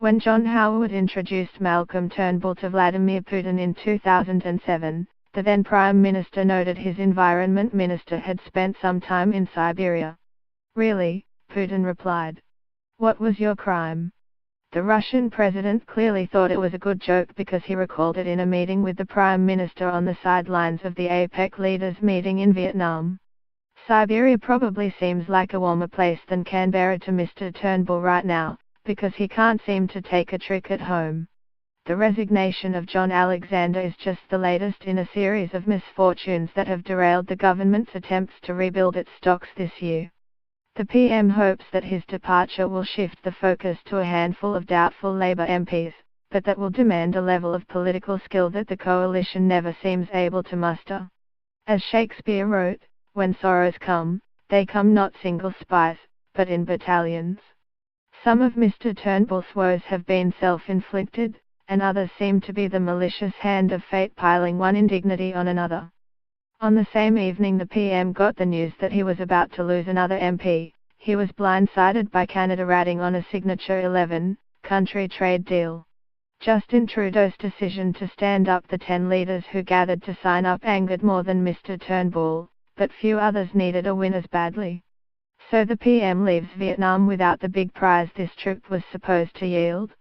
When John Howard introduced Malcolm Turnbull to Vladimir Putin in 2007, the then Prime Minister noted his Environment Minister had spent some time in Siberia. "Really?" Putin replied. "What was your crime?" The Russian president clearly thought it was a good joke because he recalled it in a meeting with the Prime Minister on the sidelines of the APEC leaders meeting in Vietnam. Siberia probably seems like a warmer place than Canberra to Mr. Turnbull right now, because he can't seem to take a trick at home. The resignation of John Alexander is just the latest in a series of misfortunes that have derailed the government's attempts to rebuild its stocks this year. The PM hopes that his departure will shift the focus to a handful of doubtful Labour MPs, but that will demand a level of political skill that the coalition never seems able to muster. As Shakespeare wrote, "When sorrows come, they come not single spice, but in battalions." Some of Mr. Turnbull's woes have been self-inflicted, and others seem to be the malicious hand of fate piling one indignity on another. On the same evening the PM got the news that he was about to lose another MP, he was blindsided by Canada ratting on a signature 11-country trade deal. Justin Trudeau's decision to stand up the 10 leaders who gathered to sign up angered more than Mr. Turnbull, but few others needed a win as badly. So the PM leaves Vietnam without the big prize this trip was supposed to yield.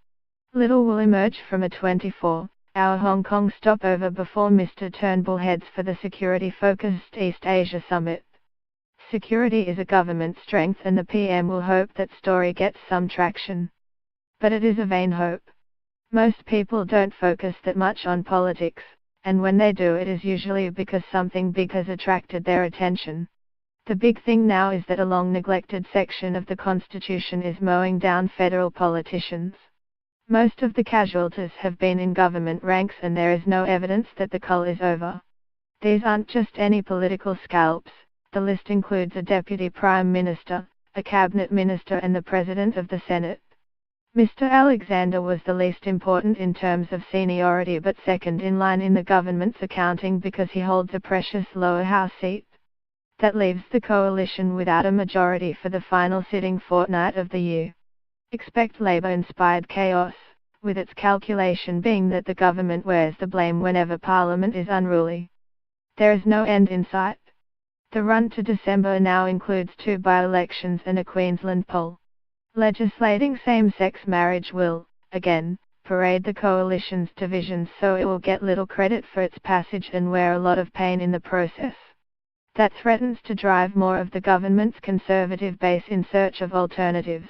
Little will emerge from a 24-hour Hong Kong stopover before Mr. Turnbull heads for the security-focused East Asia Summit. Security is a government strength and the PM will hope that story gets some traction. But it is a vain hope. Most people don't focus that much on politics, and when they do it is usually because something big has attracted their attention. The big thing now is that a long-neglected section of the Constitution is mowing down federal politicians. Most of the casualties have been in government ranks and there is no evidence that the cull is over. These aren't just any political scalps, the list includes a deputy prime minister, a cabinet minister and the president of the Senate. Mr. Alexander was the least important in terms of seniority but second in line in the government's accounting because he holds a precious lower house seat. That leaves the coalition without a majority for the final sitting fortnight of the year. Expect Labour-inspired chaos, with its calculation being that the government wears the blame whenever Parliament is unruly. There is no end in sight. The run to December now includes 2 by-elections and a Queensland poll. Legislating same-sex marriage will, again, parade the coalition's divisions so it will get little credit for its passage and wear a lot of pain in the process. That threatens to drive more of the government's conservative base in search of alternatives.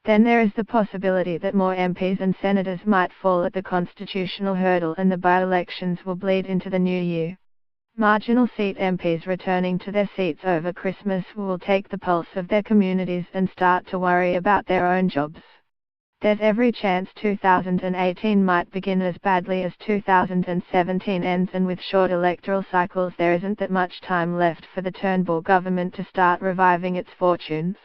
Then there is the possibility that more MPs and senators might fall at the constitutional hurdle and the by-elections will bleed into the new year. Marginal seat MPs returning to their seats over Christmas will take the pulse of their communities and start to worry about their own jobs. There's every chance 2018 might begin as badly as 2017 ends, and with short electoral cycles there isn't that much time left for the Turnbull government to start reviving its fortunes.